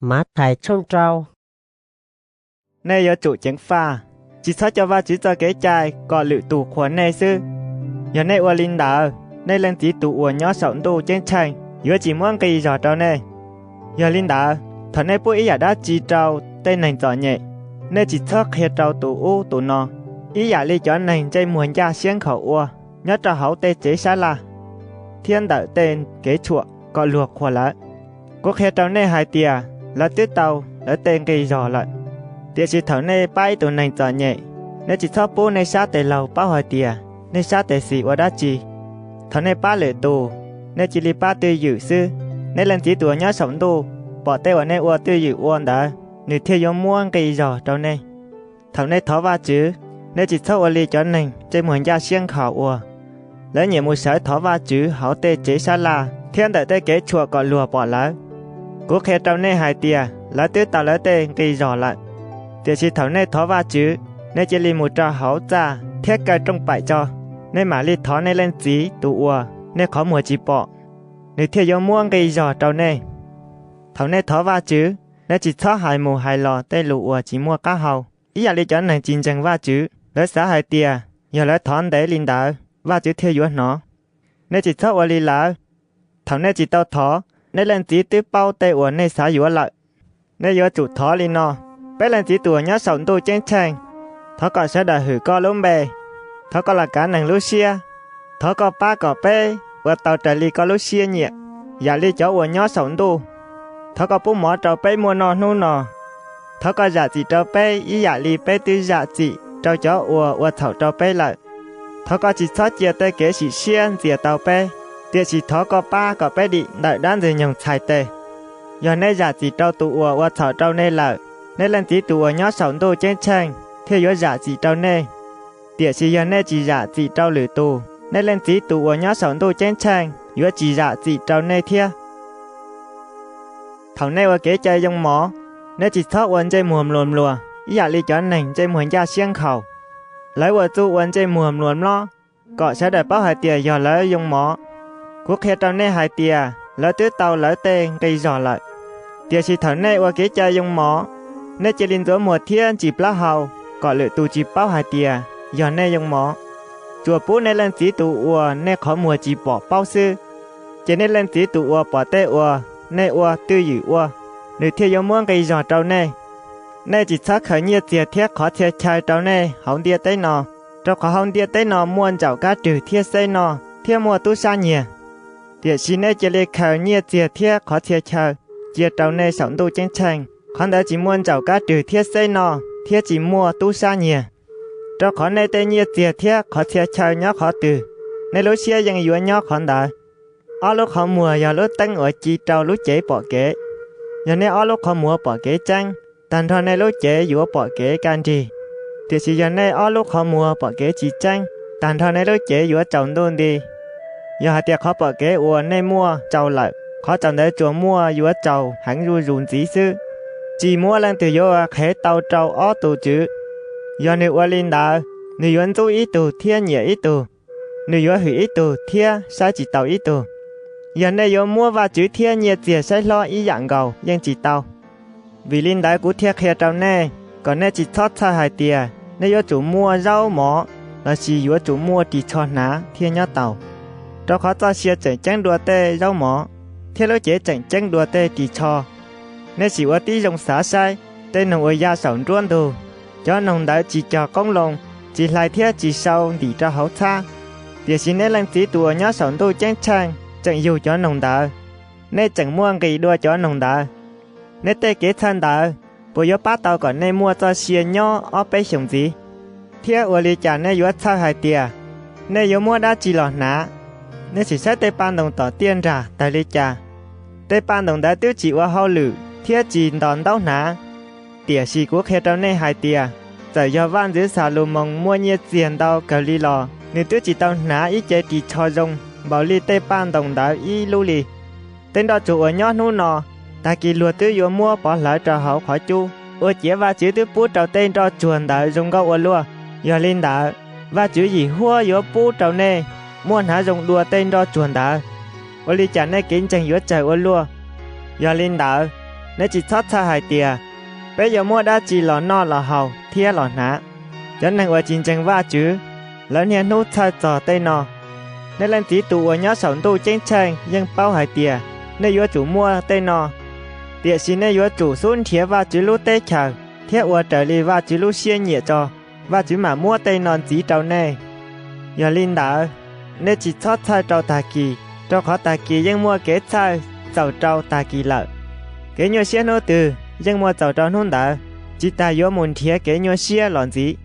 má thải trông trâu. Này giờ chủ chứng pha, chỉ sao cho va chỉ cho cái chai, có lựu tủ khuẩn này sư. Giờ này ua linh đảo, này lên tí tủ ua nhỏ sống tủ trên chanh, giờ chỉ muốn cái giỏ trâu này. Giờ linh đảo, thằng này bố ý giả đã chỉ trâu, tên này giỏ nhẹ, này chỉ thắc hệ trâu tủ u tủ nọ. Ý giả lý cho này chơi muốn ra xiên khẩu ua, nhớ cho hậu tê chế xá là. Thiên đạo tên kế chuộng, có luộc khuẩn lại. Quốc hệ trâu này hai tìa, là tuyết tàu, là tên cây giỏ lại. Tìa chỉ thằng này bay tủ này giỏ nhẹ, nếu chỉ thắc bố này sát tê lầu bao hỏi tìa, nên sát tê xì ua đã chi. Thằng này ba lệ tù, nên chỉ lý ba tư dự sư, nên lần tí tùa nhớ sống tù, bỏ tê ở này ua tư dự uôn đã, nếu thiêu giống muôn cây giỏ trâu này. Thằng này thó va chứ, nên chỉ thắc ua lý cho này, chơi muốn ra xiên khảo ua. Lấy nhiều mùi sợi thó va chứ, hảo tê chế xa là, thiên đợi tê kế chùa có lùa bỏ lá. Quốc hệ trâu này hai tìa, lá tứ tàu lá tê cây giỏ lại. Tìa chỉ thằng này thó va chứ, nên chỉ lý một trò hảo ra, thiết cây trong bãi cho. Nên mà lý thó này lên dí, tù ua, nên khó mùa chỉ bỏ. Nếu thiêu giống muôn cây giỏ trâu này. Thằng này thó va chứ, nên chỉ thó hai mù hai lò tê lụ ua chỉ mua cá hầu. Ý giả lý cho này chín chẳng va chứ, lấy xá hai tìa, giờ lấy thón để linh đảo, va chứ thiêu dũa nó. Nên chỉ thó ua lý lão. Thằng này chỉ tao thó, nên lên dí tứ bao tê ua nên xá dũa lại. Nên dũa chủ thó lý nó, bé lên dí tùa nhá sống tù trên chanh. Thó còn sẽ đợi hử co lũng bề. Thó có là cá nâng Lucia. Thó có ba cỏ bê, và tàu trở lì có Lucia nhẹ. Giả lì cho ua nhó sống tù. Thó có bố mỏ trâu bê mua nọ nô nọ. Thó có giả dị trâu bê, ý giả lì bê tư giả dị, trâu cho ua thảo trâu bê lại. Thó có chỉ thoát chia tê kế chỉ xiên dìa tàu bê. Tiệt chỉ thó có ba cỏ bê đi, đợi đán dì nhồng chai tê. Giờ này giả dị trâu tụ ua thảo trâu nê lại. Nên lên tí tụ ua nhó sống tù trên chanh. Thiêu dũa giả dị trâu nê. Tiệt chỉ giờ này chỉ giả dị trâu lử tù. Nên lên tí tụ ua nhó sống tù trên chanh. Dũa chỉ giả dị trâu nê thiê. Thằng này ua kế chơi dông mỏ. Nên chỉ thoát uốn chơi mùm lùm lùa. Ý giả lý cho nành chơi muốn ra xiên khẩu. Lấy ua tu uốn chơi mùm lùm lo. Cọ sẽ đợi bao hai tìa dò lấy dông mỏ. Quốc hệ trâu này hai tìa. Lấy tuyết tàu lấy tên cây dò lại. Tiệt chỉ thằng này ua kế chơi dông mỏ. Nên chỉ linh dũa mùa thiên chỉ plá hầu. Cọ lựa tù chỉ bao hai tìa. Dò này dông mỏ. Chùa bố nên lên tí tù ua nên khó mùa chỉ bỏ bao sư. Chỉ nên lên tí tù ua bỏ tê ua. Nên ua tư dữ ua. Nếu thiêu giống muôn cây giỏ trâu này. Nên chỉ xác khởi nhiệt tiệt thiết khó thiệt chai trâu này. Hông địa tế nọ. Trâu khó hông địa tế nọ muôn chảo cá trừ thiết xây nọ. Thiết mùa tu xa nhỉ. Tiệt xin nên chỉ lê khởi nhiệt tiệt thiết khó thiệt chai. Chiệt trâu này sống tu trên chanh. Khán đã chỉ muôn chảo cá trừ thiết xây nọ. Thiết chỉ mua tu xa nhỉ. Trâu khó này tê nhiệt tiệt thiết khó thiệt chai nhó khó từ. Nên lúc xưa dân dũa nhó khó đợi. Ở lúc khó mùa và lúc tăng ở chi trâu lúc chế bỏ kế. Giờ này ở lúc khó mua bỏ kế chăng, tàn thọ này lúc chế dũa bỏ kế can trì. Thì chỉ giờ này ở lúc khó mua bỏ kế chỉ chăng, tàn thọ này lúc chế dũa trồng đôn đi. Giờ hạt tiệc khó bỏ kế ua này mua trâu lại, khó trồng để chùa mua dũa trâu hẳn ru rùn dĩ sư. Chỉ mua lần từ dũa khế tàu trâu ó tù chữ. Giờ nếu ua linh đạo, nếu dũa dũ ý tù thiên nhẹ ý tù. Nếu dũa hủy ý tù thiên sai chỉ tàu ý tù. Giờ này dũa mua và chữ thiên nhiệt dìa sẽ lo ý dạng gầu, nhưng chỉ tàu. Vì linh đáy của thiết khế trâu này, còn này chỉ thoát xa hai tìa, nên dũa chủ mua rau mỏ, là chỉ dũa chủ mua chỉ cho ná thiên nhá tàu. Trâu khó cho xìa chẳng chẳng đùa tê rau mỏ, thiên lối chế chẳng chẳng đùa tê chỉ cho. Nên chỉ ua tí dòng xá sai, tên nông ua gia sống ruôn tù, cho nông đáy chỉ cho công lông, chỉ lại thiết chỉ sau đi cho hấu xa. Thì xin nên làm tí tùa nhá sống tù chẳng chẳng, chẳng dù cho nông đỡ. Nên chẳng mua kỳ đua cho nông đỡ. Nên tê kế thân đỡ. Bố yếu bát tàu còn nên mua cho xìa nhỏ ở bế sống gì. Thiết ua lý chả nên yếu sao hai tìa. Nên yếu mua đã chỉ lọt ná. Nên chỉ xét tê ban đồng tỏ tiền ra tại lý chả. Tê ban đồng đã tiêu chỉ ua hao lử. Thiết chỉ đòn đau ná. Tìa xì quốc hệ trâu nên hai tìa. Giờ do văn dưới xà lù mong mua nhiệt diện đau cầu lý lò. Nên tiêu chỉ tàu ná ý chế chỉ cho rung. Bảo lý tê ban đồng đảo y lưu lì. Tên đó chủ ở nhót nụ nọ. Ta kỳ lùa tư dùa mua bỏ lại trò hậu khỏi chu. Ủa chế và chữ tư bút trò tên trò chuồn đảo dùng gâu ở lùa. Giờ linh đảo. Và chữ gì hua dùa bút trò nê. Muôn hả dùng đùa tên trò chuồn đảo. Ủa lý chả nê kính chẳng dùa trời ở lùa. Giờ linh đảo. nếu chỉ thoát xa hai tia bây giờ mua đã chỉ lò no lò hầu thia lò ná cho nên ở chính tranh va chứ lớn nhà nút xa trò tây nọ nên lên tí tụ ở nhớ sống tu tranh tranh nhưng bao hai tia nên yếu chủ mua tây nọ tia xin nên yếu chủ xuống thia va chứ lúc tây chờ thia ở trở đi va chứ lúc xia nhẹ cho va chứ mà mua tây non chỉ trâu nè giờ linh đã nên chỉ thoát xa trâu tà kỳ trâu khó tà kỳ nhưng mua kế xa giàu trâu tà kỳ lợi kế nhiều xia nô từ nhưng mua giàu trâu nôn đã chỉ ta yếu muốn thia kế nhiều xia lòn gì